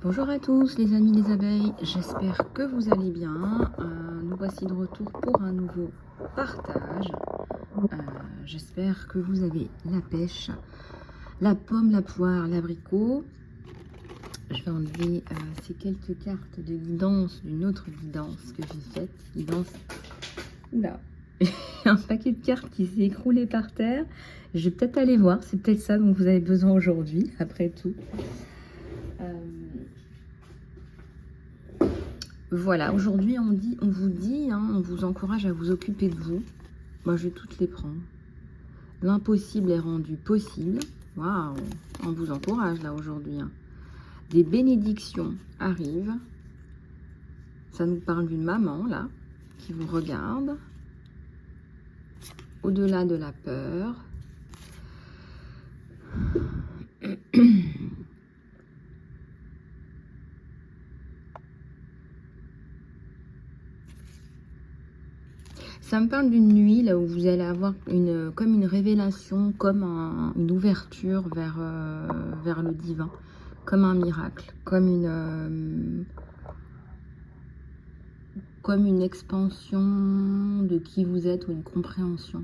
Bonjour à tous les amis des abeilles, j'espère que vous allez bien. Nous voici de retour pour un nouveau partage. J'espère que vous avez la pêche, la pomme, la poire, l'abricot. Je vais enlever ces quelques cartes de guidance d'une autre guidance que j'ai faite. Guidance, oula, un paquet de cartes qui s'est écroulé par terre. Je vais peut-être aller voir, c'est peut-être ça dont vous avez besoin aujourd'hui, après tout. Voilà, aujourd'hui on vous dit, on vous encourage à vous occuper de vous. Moi je vais toutes les prendre. L'impossible est rendu possible. Waouh, on vous encourage là aujourd'hui. Des bénédictions arrivent. Ça nous parle d'une maman là, qui vous regarde. Au-delà de la peur. Ça me parle d'une nuit là où vous allez avoir comme une révélation, comme une ouverture vers le divin, comme un miracle, comme une expansion de qui vous êtes ou une compréhension.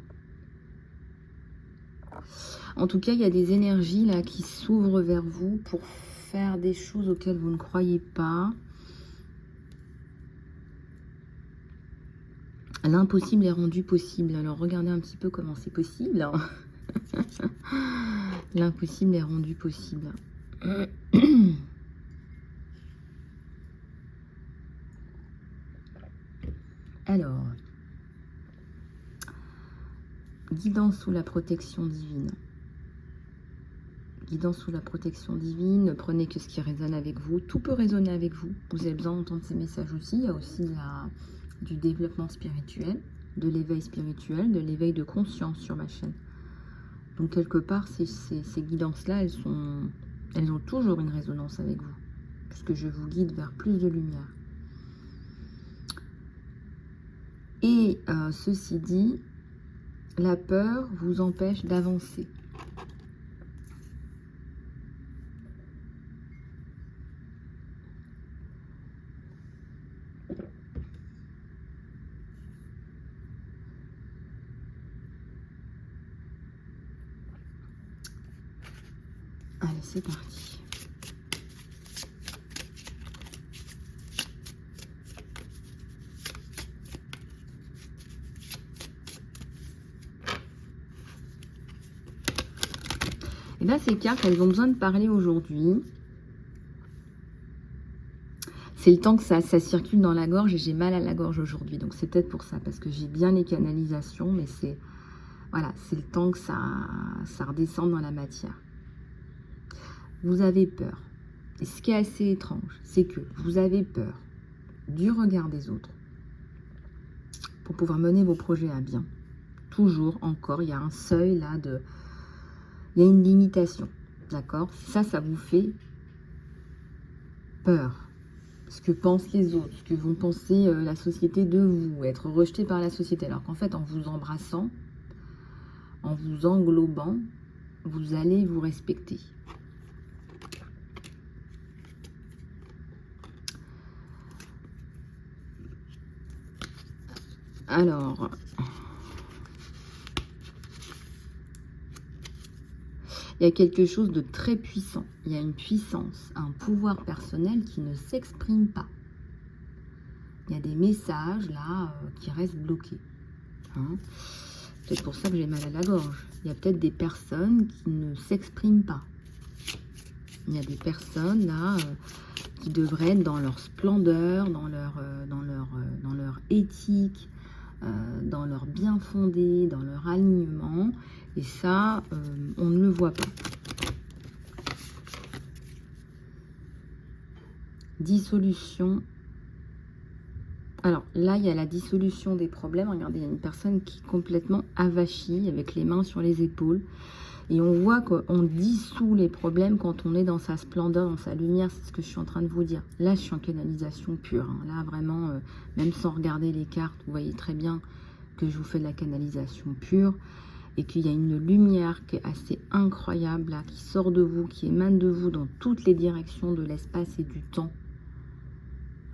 En tout cas, il y a des énergies là qui s'ouvrent vers vous pour faire des choses auxquelles vous ne croyez pas. L'impossible est rendu possible. Alors, regardez un petit peu comment c'est possible. L'impossible est rendu possible. Alors, guidance sous la protection divine. Guidance sous la protection divine. Ne prenez que ce qui résonne avec vous. Tout peut résonner avec vous. Vous avez besoin d'entendre ces messages aussi. Il y a aussi du développement spirituel, de l'éveil spirituel, de l'éveil de conscience sur ma chaîne. Donc quelque part, ces guidances-là, elles ont toujours une résonance avec vous, puisque je vous guide vers plus de lumière. Et ceci dit, la peur vous empêche d'avancer. Allez, c'est parti. Et bien, ces cartes, elles ont besoin de parler aujourd'hui. C'est le temps que ça circule dans la gorge et j'ai mal à la gorge aujourd'hui. Donc, c'est peut-être pour ça, parce que j'ai bien les canalisations, mais c'est le temps que ça redescende dans la matière. Vous avez peur. Et ce qui est assez étrange, c'est que vous avez peur du regard des autres pour pouvoir mener vos projets à bien. Toujours, encore, il y a un seuil là il y a une limitation, d'accord? Ça vous fait peur. Ce que pensent les autres, ce que vont penser la société de vous, être rejeté par la société. Alors qu'en fait, en vous embrassant, en vous englobant, vous allez vous respecter. Alors, il y a quelque chose de très puissant. Il y a une puissance, un pouvoir personnel qui ne s'exprime pas. Il y a des messages là qui restent bloqués. C'est peut-être pour ça que j'ai mal à la gorge. Il y a peut-être des personnes qui ne s'expriment pas. Il y a des personnes là qui devraient être dans leur splendeur, dans leur éthique, dans leur bien fondé, dans leur alignement. Et ça, on ne le voit pas. Dissolution. Alors là, il y a la dissolution des problèmes. Regardez, il y a une personne qui est complètement avachie, avec les mains sur les épaules. Et on voit qu'on dissout les problèmes quand on est dans sa splendeur, dans sa lumière. C'est ce que je suis en train de vous dire. Là, je suis en canalisation pure. Là, vraiment, même sans regarder les cartes, vous voyez très bien que je vous fais de la canalisation pure. et qu'il y a une lumière qui est assez incroyable là, qui sort de vous, qui émane de vous dans toutes les directions de l'espace et du temps.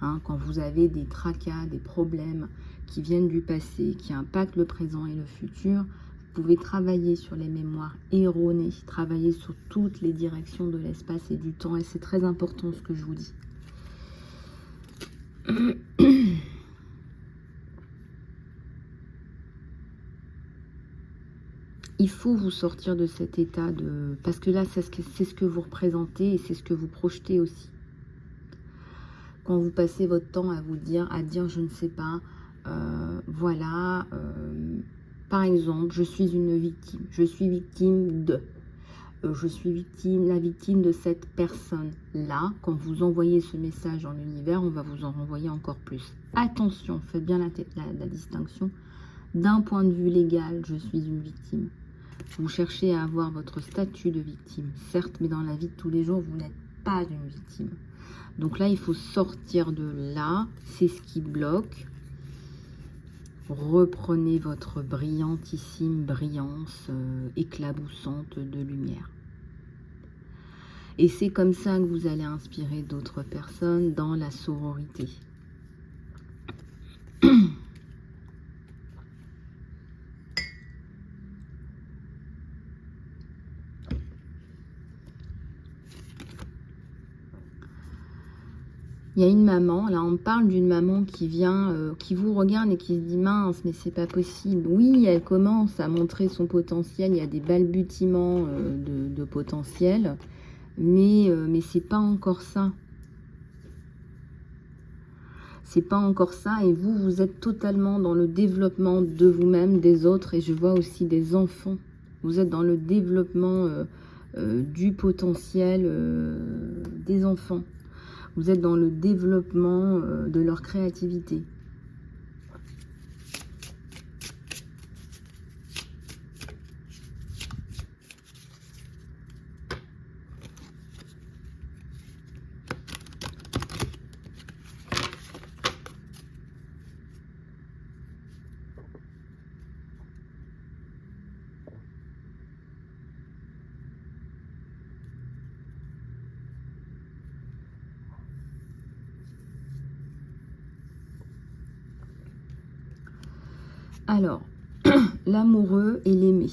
Hein, quand vous avez des tracas, des problèmes qui viennent du passé, qui impactent le présent et le futur, vous pouvez travailler sur les mémoires erronées, travailler sur toutes les directions de l'espace et du temps, et c'est très important ce que je vous dis. Il faut vous sortir de cet état de... Parce que là, c'est ce que vous représentez et c'est ce que vous projetez aussi. Quand vous passez votre temps à vous dire, je ne sais pas, voilà, par exemple, je suis une victime. Je suis victime de... je suis la victime de cette personne-là. Quand vous envoyez ce message dans l'univers, on va vous en renvoyer encore plus. Attention, faites bien la distinction. D'un point de vue légal, je suis une victime. Vous cherchez à avoir votre statut de victime, certes, mais dans la vie de tous les jours, vous n'êtes pas une victime. Donc là, il faut sortir de là, c'est ce qui bloque. Reprenez votre brillantissime brillance éclaboussante de lumière. Et c'est comme ça que vous allez inspirer d'autres personnes dans la sororité. Il y a une maman, là on parle d'une maman qui vient, qui vous regarde et qui se dit mince, mais c'est pas possible. Oui, elle commence à montrer son potentiel, il y a des balbutiements de potentiel, mais c'est pas encore ça. C'est pas encore ça, et vous, vous êtes totalement dans le développement de vous-même, des autres, et je vois aussi des enfants. Vous êtes dans le développement du potentiel des enfants. Vous êtes dans le développement de leur créativité. Alors, l'amoureux et l'aimé.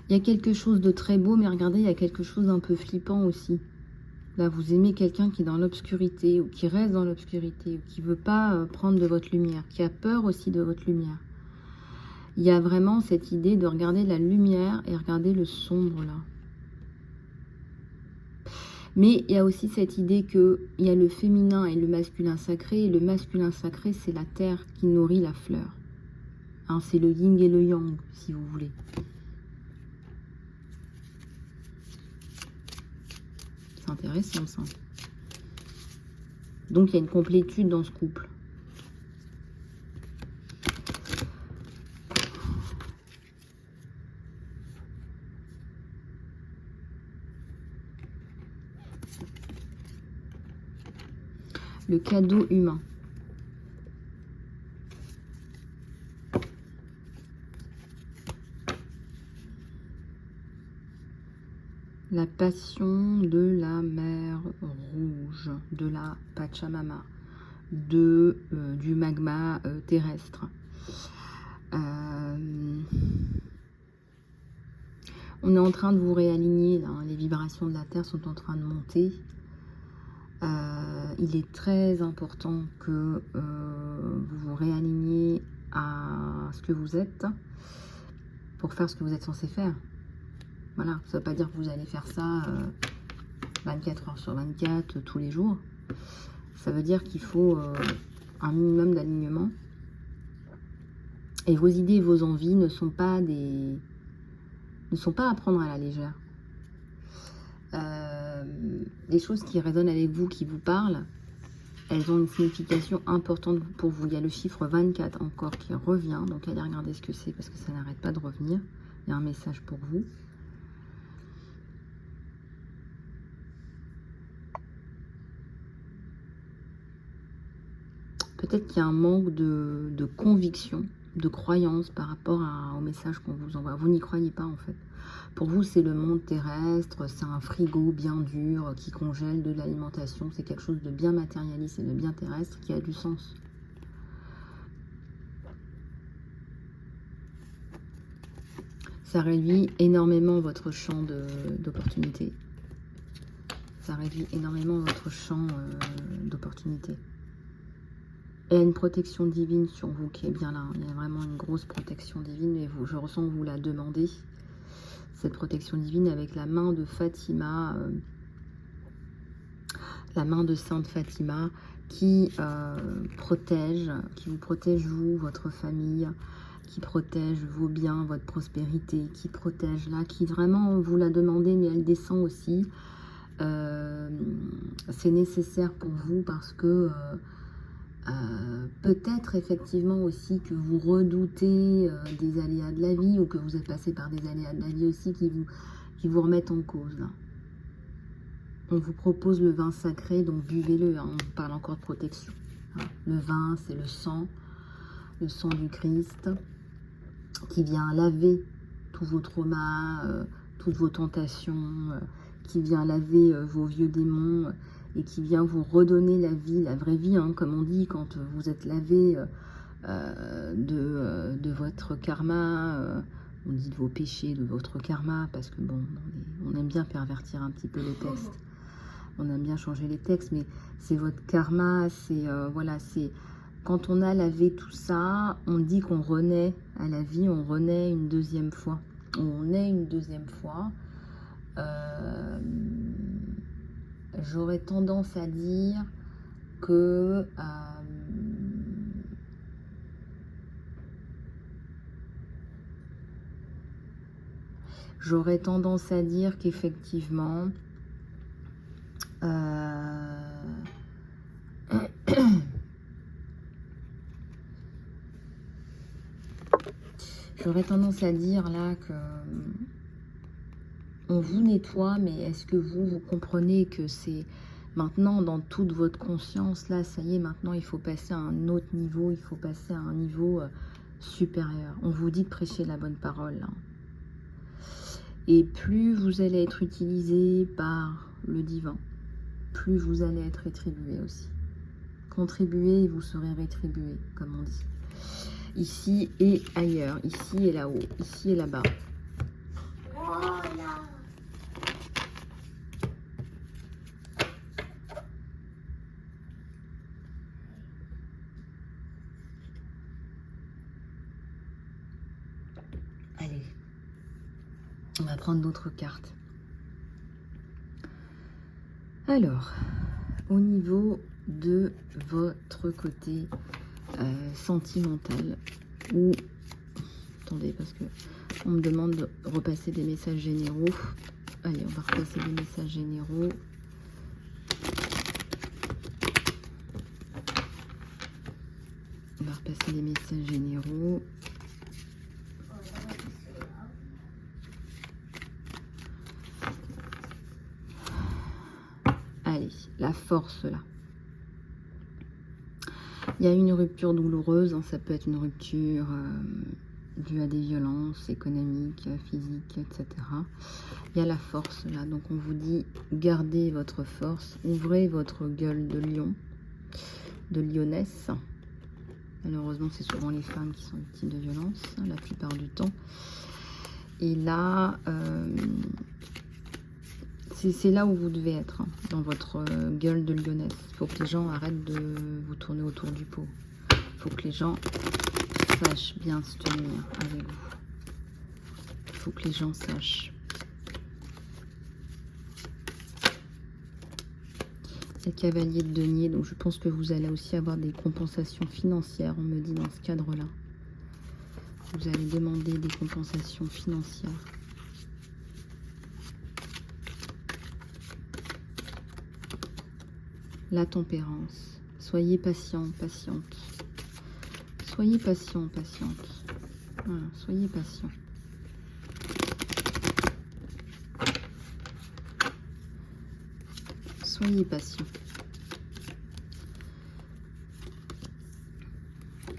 Il y a quelque chose de très beau, mais regardez, il y a quelque chose d'un peu flippant aussi. Là, vous aimez quelqu'un qui est dans l'obscurité, ou qui reste dans l'obscurité, ou qui ne veut pas prendre de votre lumière, qui a peur aussi de votre lumière. Il y a vraiment cette idée de regarder la lumière et regarder le sombre, là. Mais il y a aussi cette idée qu'il y a le féminin et le masculin sacré. Et le masculin sacré, c'est la terre qui nourrit la fleur. Hein, c'est le yin et le yang, si vous voulez. C'est intéressant, ça. Donc, il y a une complétude dans ce couple. Le cadeau humain. La passion de la mer rouge, de la Pachamama, du magma terrestre. On est en train de vous réaligner, là, hein, les vibrations de la Terre sont en train de monter. Il est très important que vous vous réaligniez à ce que vous êtes pour faire ce que vous êtes censé faire. Voilà, ça ne veut pas dire que vous allez faire ça 24 heures sur 24, tous les jours. Ça veut dire qu'il faut un minimum d'alignement. Et vos idées et vos envies ne sont pas à prendre à la légère. Les choses qui résonnent avec vous, qui vous parlent, elles ont une signification importante pour vous. Il y a le chiffre 24 encore qui revient, donc allez regarder ce que c'est parce que ça n'arrête pas de revenir. Il y a un message pour vous. Peut-être qu'il y a un manque de conviction de croyance par rapport au message qu'on vous envoie. Vous n'y croyez pas en fait. Pour vous, c'est le monde terrestre, c'est un frigo bien dur qui congèle de l'alimentation. C'est quelque chose de bien matérialiste et de bien terrestre qui a du sens. Ça réduit énormément votre champ d'opportunités. Ça réduit énormément votre champ d'opportunités. Et il y a une protection divine sur vous qui est bien là. Il y a vraiment une grosse protection divine et je ressens que vous la demandez. Cette protection divine avec la main de Fatima, la main de Sainte Fatima qui vous protège vous, votre famille, qui protège vos biens, votre prospérité, qui protège là, qui vraiment vous la demandez, mais elle descend aussi. C'est nécessaire pour vous parce que peut-être effectivement aussi que vous redoutez des aléas de la vie ou que vous êtes passé par des aléas de la vie aussi qui vous remettent en cause. Là. On vous propose le vin sacré, donc buvez-le, hein, on parle encore de protection. Hein. Le vin, c'est le sang du Christ qui vient laver tous vos traumas, toutes vos tentations, qui vient laver vos vieux démons, et qui vient vous redonner la vie, la vraie vie, hein, comme on dit, quand vous êtes lavé de votre karma, on dit de vos péchés, de votre karma, parce que bon, on aime bien pervertir un petit peu les textes, on aime bien changer les textes, mais c'est votre karma, c'est voilà, c'est quand on a lavé tout ça, on dit qu'on renaît à la vie, on renaît une deuxième fois, on est une deuxième fois. J'aurais tendance à dire que qu'effectivement j'aurais tendance à dire là que on vous nettoie, mais est-ce que vous comprenez que c'est maintenant dans toute votre conscience, là, ça y est, maintenant il faut passer à un autre niveau, il faut passer à un niveau supérieur. On vous dit de prêcher la bonne parole. Hein. Et plus vous allez être utilisé par le divin, plus vous allez être rétribué aussi. Contribuez et vous serez rétribué, comme on dit. Ici et ailleurs, ici et là-haut, ici et là-bas. Allez, on va prendre d'autres cartes. Alors, au niveau de votre côté sentimental, ou attendez, parce que on me demande de repasser des messages généraux. Allez, on va repasser des messages généraux. On va repasser des messages généraux. Allez, la force là. Il y a une rupture douloureuse, hein, ça peut être une rupture due à des violences économiques, physiques, etc. Il y a la force là, donc on vous dit gardez votre force, ouvrez votre gueule de lion, de lionesse. Malheureusement, c'est souvent les femmes qui sont victimes de violences, hein, la plupart du temps. Et là, c'est là où vous devez être, hein, dans votre gueule de lionesse. Il faut que les gens arrêtent de vous tourner autour du pot. Il faut que les gens sachent bien se tenir avec vous. Il faut que les gens sachent. Les cavaliers de denier, donc je pense que vous allez aussi avoir des compensations financières, on me dit dans ce cadre-là. Vous allez demander des compensations financières. La tempérance. Soyez patient, patiente. Soyez patient, patiente. Voilà, soyez patient. Soyez patient.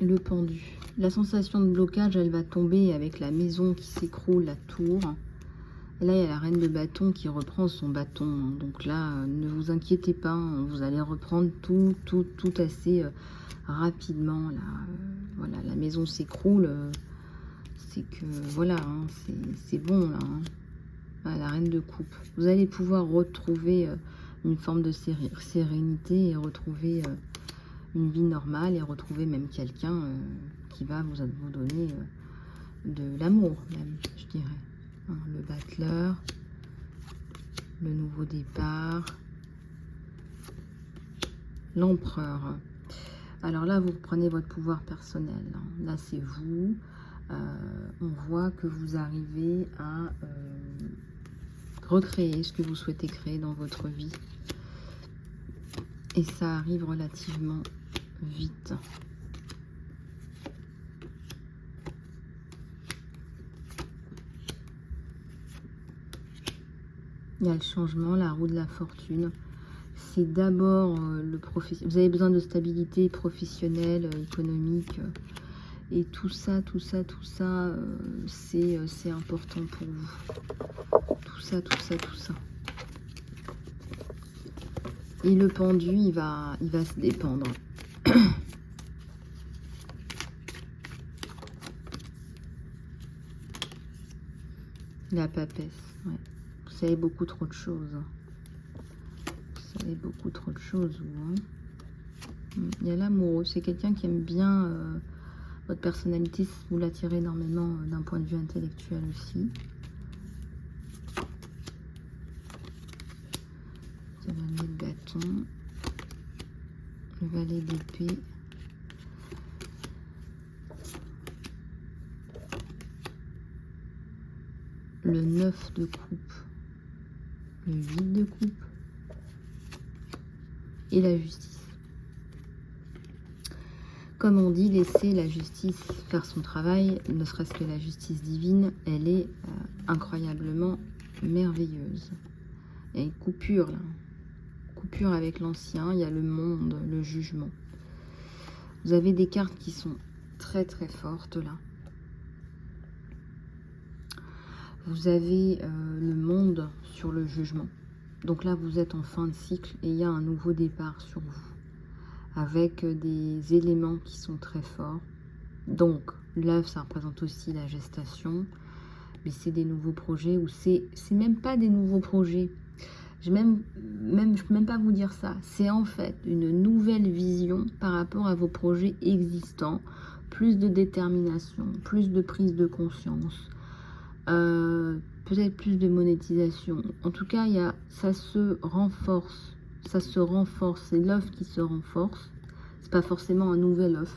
Le pendu. La sensation de blocage, elle va tomber avec la maison qui s'écroule, la tour. Et là, il y a la reine de bâton qui reprend son bâton. Donc là, ne vous inquiétez pas, hein, vous allez reprendre tout assez rapidement. Là, voilà, la maison s'écroule. C'est que, voilà, hein, c'est bon, là. Hein. Voilà, la reine de coupe. Vous allez pouvoir retrouver une forme de sérénité et retrouver une vie normale et retrouver même quelqu'un qui va vous donner de l'amour, même, je dirais. Hein, le battleur, le nouveau départ, l'empereur. Alors là, vous reprenez votre pouvoir personnel. Hein. Là, c'est vous. On voit que vous arrivez à recréer ce que vous souhaitez créer dans votre vie. Et ça arrive relativement vite. Il y a le changement, la roue de la fortune. C'est d'abord le professionnel. Vous avez besoin de stabilité professionnelle, économique. Et tout ça, c'est important pour vous. Tout ça. Et le pendu, il va se dépendre. La papesse, ouais. Vous savez beaucoup trop de choses. Vous savez beaucoup trop de choses, vous. Hein. Il y a l'amoureux, c'est quelqu'un qui aime bien votre personnalité, vous l'attirez énormément d'un point de vue intellectuel aussi. Vous avez amené le bâton, le valet d'épée. Le 9 de coupe, le 8 de coupe et la justice. Comme on dit, laissez la justice faire son travail, ne serait-ce que la justice divine, elle est incroyablement merveilleuse. Il y a une coupure là, coupure avec l'ancien, il y a le monde, le jugement. Vous avez des cartes qui sont très fortes là. Vous avez le monde sur le jugement. Donc là, vous êtes en fin de cycle et il y a un nouveau départ sur vous. Avec des éléments qui sont très forts. Donc, l'œuf, ça représente aussi la gestation. Mais c'est des nouveaux projets ou c'est même pas des nouveaux projets. Je peux même pas vous dire ça. C'est en fait une nouvelle vision par rapport à vos projets existants. Plus de détermination, plus de prise de conscience. Peut-être plus de monétisation. En tout cas, ça se renforce. Ça se renforce. C'est l'œuf qui se renforce. C'est pas forcément un nouvel œuf.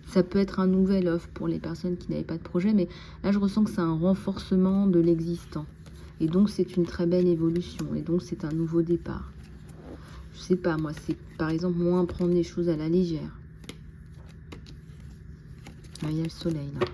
Ça peut être un nouvel œuf pour les personnes qui n'avaient pas de projet, mais là, je ressens que c'est un renforcement de l'existant. Et donc, c'est une très belle évolution. Et donc, c'est un nouveau départ. Je sais pas, moi, c'est par exemple moins prendre les choses à la légère. Là, il y a le soleil, là.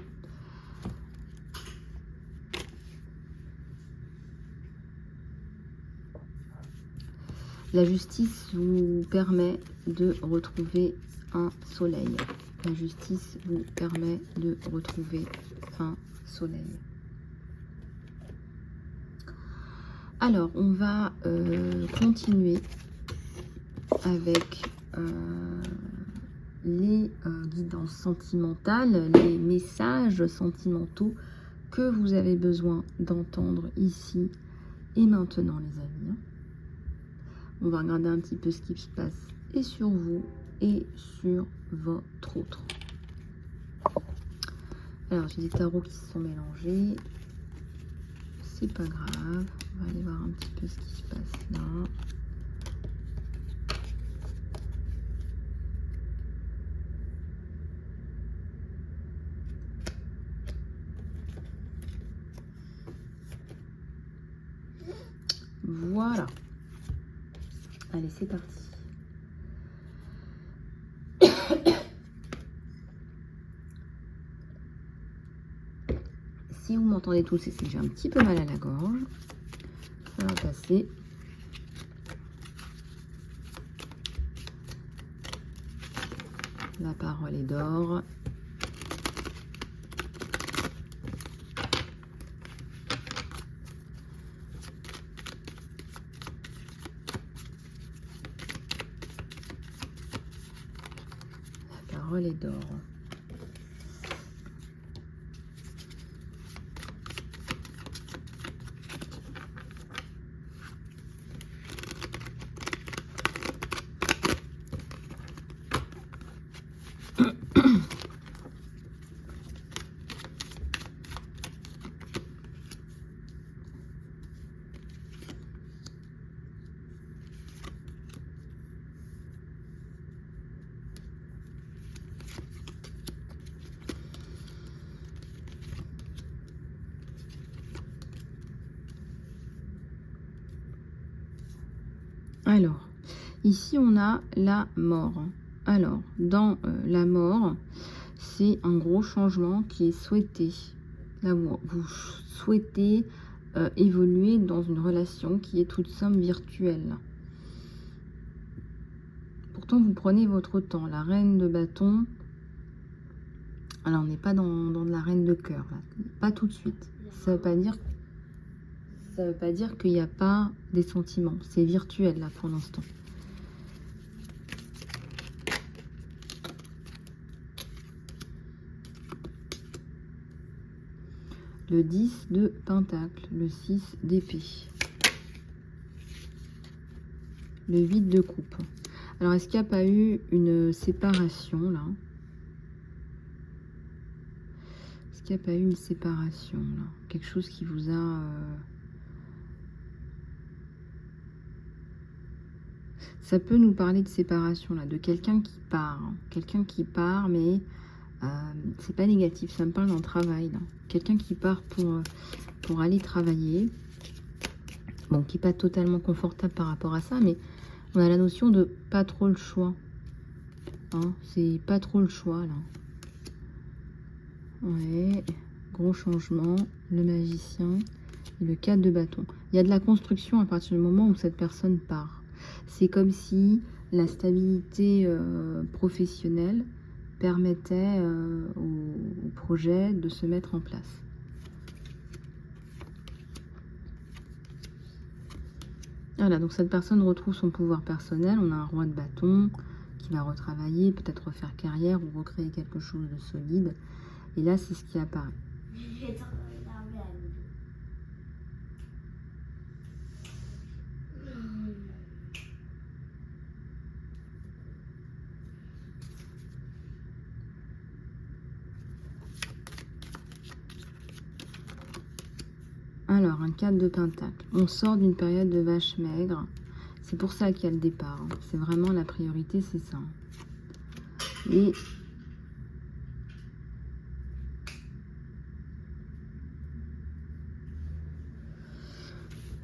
La justice vous permet de retrouver un soleil. La justice vous permet de retrouver un soleil. Alors, on va continuer avec les guidances sentimentales, les messages sentimentaux que vous avez besoin d'entendre ici et maintenant, les amis. On va regarder un petit peu ce qui se passe et sur vous et sur votre autre. Alors, j'ai des tarots qui se sont mélangés. C'est pas grave. On va aller voir un petit peu ce qui se passe là. Voilà. Allez, c'est parti. Si vous m'entendez tous, c'est que j'ai un petit peu mal à la gorge. Ça va passer. La parole est d'or. relais d'or. Alors, ici on a la mort. Alors, dans la mort, c'est un gros changement qui est souhaité. Là, vous souhaitez évoluer dans une relation qui est toute somme virtuelle. Pourtant, vous prenez votre temps. La reine de bâton, alors on n'est pas dans de la reine de cœur, là. Pas tout de suite. Ça veut pas dire qu'il n'y a pas des sentiments. C'est virtuel, là, pour l'instant. Le 10 de pentacle, le 6 d'épée, le 8 de coupe. Alors, est-ce qu'il n'y a pas eu une séparation, là? Est-ce qu'il n'y a pas eu une séparation, là? Quelque chose qui vous a... Ça peut nous parler de séparation, là, de quelqu'un qui part. Hein. Quelqu'un qui part, mais c'est pas négatif, ça me parle d'un travail, là. Quelqu'un qui part pour aller travailler. Bon, qui n'est pas totalement confortable par rapport à ça, mais on a la notion de pas trop le choix. Hein, c'est pas trop le choix, là. Ouais, gros changement, le magicien et le 4 de bâton. Il y a de la construction à partir du moment où cette personne part. C'est comme si la stabilité professionnelle permettait au projet de se mettre en place. Voilà, donc cette personne retrouve son pouvoir personnel. On a un roi de bâton qui va retravailler, peut-être refaire carrière ou recréer quelque chose de solide. Et là, c'est ce qui apparaît. Alors, un 4 de pentacle. On sort d'une période de vache maigre. C'est pour ça qu'il y a le départ. Hein. C'est vraiment la priorité, c'est ça. Et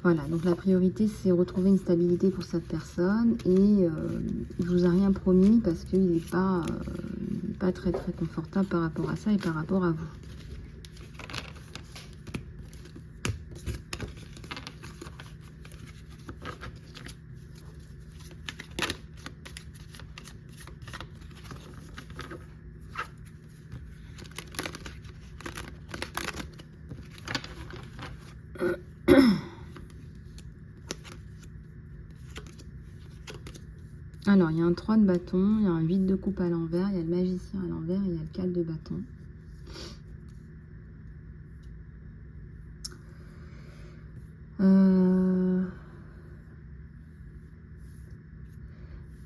voilà, donc la priorité, c'est retrouver une stabilité pour cette personne. Et il ne vous a rien promis parce qu'il n'est pas très très confortable par rapport à ça et par rapport à vous. Alors, il y a un 3 de bâton, il y a un 8 de coupe à l'envers, il y a le magicien à l'envers et il y a le 4 de bâton.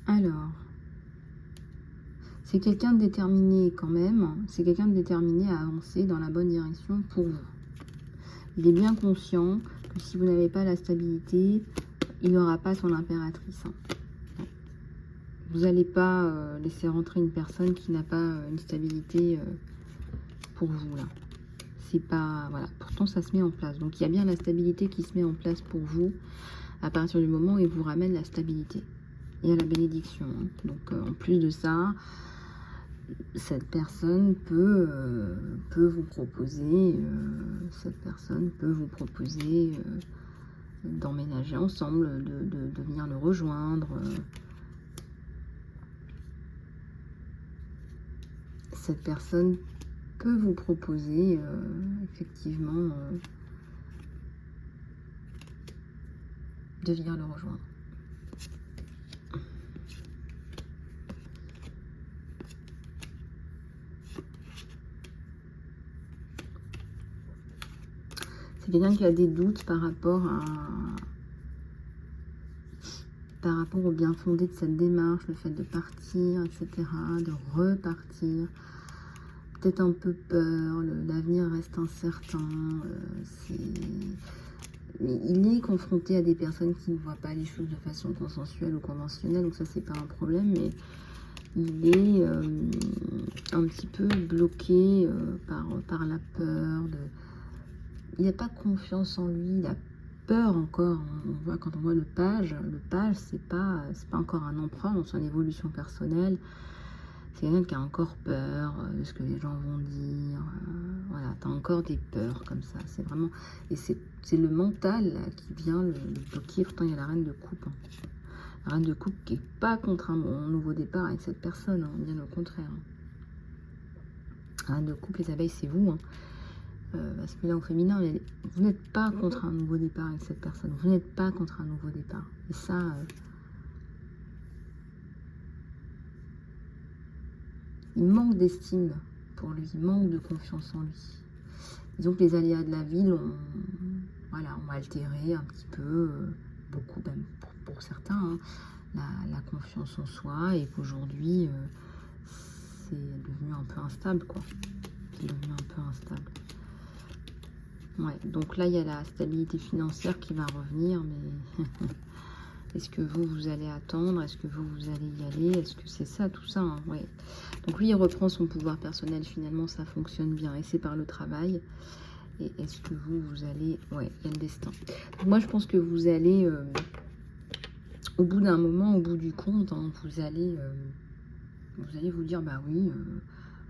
Alors, c'est quelqu'un de déterminé quand même, c'est quelqu'un de déterminé à avancer dans la bonne direction pour vous. Il est bien conscient que si vous n'avez pas la stabilité, il n'aura pas son impératrice. Hein. Vous n'allez pas laisser rentrer une personne qui n'a pas une stabilité pour vous là. C'est pas... Voilà, pourtant ça se met en place. Donc il y a bien la stabilité qui se met en place pour vous à partir du moment où il vous ramène la stabilité. Et à la bénédiction. Hein. Donc en plus de ça, cette personne peut vous proposer, d'emménager ensemble, de venir le rejoindre. Cette personne peut vous proposer effectivement de venir le rejoindre. C'est quelqu'un qui a des doutes par rapport au bien fondé de cette démarche, le fait de partir, etc., de repartir. Peut-être un peu peur, l'avenir reste incertain. Il est confronté à des personnes qui ne voient pas les choses de façon consensuelle ou conventionnelle, donc ça c'est pas un problème, mais il est un petit peu bloqué par la peur. Il n'a pas confiance en lui, il a peur encore. On voit, quand on voit le page c'est pas encore un empereur dans son évolution personnelle. C'est quelqu'un qui a encore peur de ce que les gens vont dire. Voilà, tu as encore des peurs comme ça. C'est vraiment... Et c'est le mental là, qui vient le bloquer. Pourtant, il y a la reine de coupe. Hein. La reine de coupe qui n'est pas contre un nouveau départ avec cette personne. Hein, bien au contraire. Hein. La reine de coupe, les abeilles, c'est vous. Hein. Parce que là, au féminin, vous n'êtes pas contre un nouveau départ avec cette personne. Vous n'êtes pas contre un nouveau départ. Et ça... il manque d'estime pour lui, il manque de confiance en lui. Disons que les aléas de la vie l'ont altéré un petit peu, beaucoup même pour certains, hein, la confiance en soi, et qu'aujourd'hui, c'est devenu un peu instable, quoi. C'est devenu un peu instable. Ouais, donc là, il y a la stabilité financière qui va revenir, mais... Est-ce que vous allez attendre? Est-ce que vous allez y aller? Est-ce que c'est ça, tout ça, hein? Ouais. Donc lui, il reprend son pouvoir personnel. Finalement, ça fonctionne bien. Et c'est par le travail. Et est-ce que vous allez... Ouais, il y a le destin. Donc moi, je pense que vous allez... au bout d'un moment, au bout du compte, hein, vous allez vous dire, bah oui,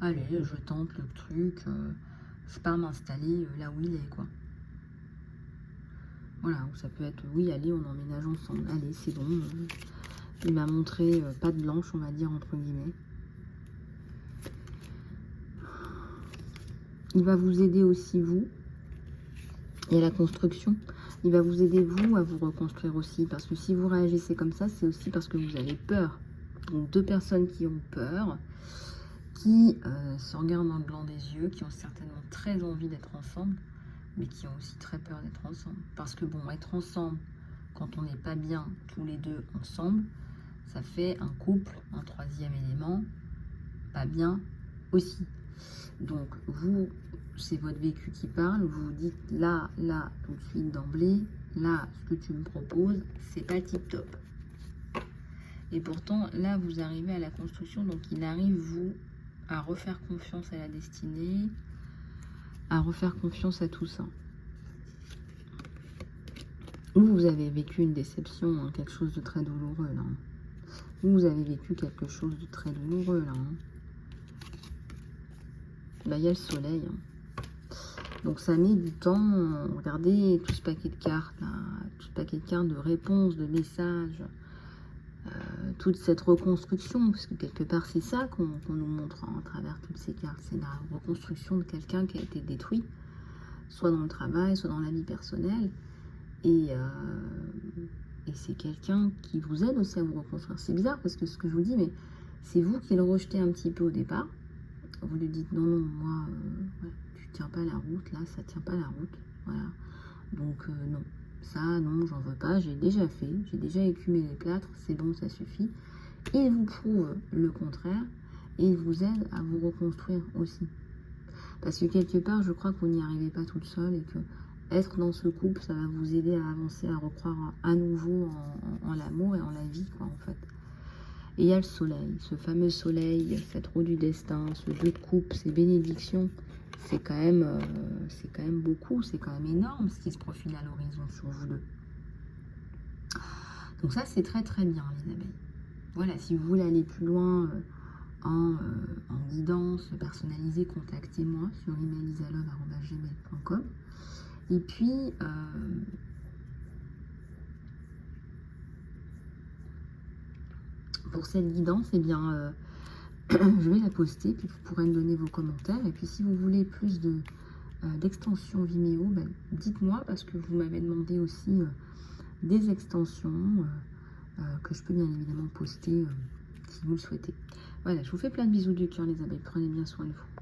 allez, je tente le truc. Je pars m'installer là où il est, quoi. Voilà, ça peut être, oui, allez, on emménage ensemble. Allez, c'est bon. Il m'a montré patte blanche, on va dire, entre guillemets. Il va vous aider aussi, vous. Il y a la construction. Il va vous aider, vous, à vous reconstruire aussi. Parce que si vous réagissez comme ça, c'est aussi parce que vous avez peur. Donc, deux personnes qui ont peur, qui se regardent dans le blanc des yeux, qui ont certainement très envie d'être ensemble, mais qui ont aussi très peur d'être ensemble. Parce que bon, être ensemble, quand on n'est pas bien tous les deux ensemble, ça fait un couple, un troisième élément, pas bien aussi. Donc vous, c'est votre vécu qui parle, vous vous dites là, tout de suite d'emblée, là, ce que tu me proposes, c'est pas tip top. Et pourtant, là, vous arrivez à la construction, donc il arrive, vous, à refaire confiance à la destinée, à refaire confiance à tout ça. Vous avez vécu une déception, hein, quelque chose de très douloureux, là. Vous avez vécu quelque chose de très douloureux, là. Hein. Là, il y a le soleil. Hein. Donc, ça met du temps. Regardez tout ce paquet de cartes, là. Tout ce paquet de cartes de réponses, de messages. Toute cette reconstruction, parce que quelque part, c'est ça qu'on nous montre hein, à travers toutes ces cartes. C'est la reconstruction de quelqu'un qui a été détruit, soit dans le travail, soit dans la vie personnelle. Et c'est quelqu'un qui vous aide aussi à vous reconstruire. C'est bizarre parce que ce que je vous dis, mais c'est vous qui le rejetez un petit peu au départ. Vous lui dites non, moi, ouais, tu tiens pas la route, là, ça tient pas la route. Voilà. Donc non, ça, non, j'en veux pas, j'ai déjà fait, j'ai déjà écumé les plâtres, c'est bon, ça suffit. Il vous prouve le contraire et il vous aide à vous reconstruire aussi. Parce que quelque part, je crois que vous n'y arrivez pas toute seule et que être dans ce couple, ça va vous aider à avancer, à recroire à nouveau en l'amour et en la vie, quoi, en fait. Et il y a le soleil, ce fameux soleil, cette roue du destin, ce jeu de coupe, ces bénédictions. C'est quand même beaucoup, c'est quand même énorme ce qui se profile à l'horizon sur vous deux. Donc ça, c'est très très bien, les abeilles. Voilà, si vous voulez aller plus loin en guidance personnalisée, contactez-moi sur emailizalove@gmail.com. Et puis, pour cette guidance, eh bien, je vais la poster, puis vous pourrez me donner vos commentaires. Et puis, si vous voulez plus d'extensions Vimeo, ben, dites-moi, parce que vous m'avez demandé aussi des extensions que je peux bien évidemment poster si vous le souhaitez. Voilà, je vous fais plein de bisous du cœur, les abeilles. Prenez bien soin de vous.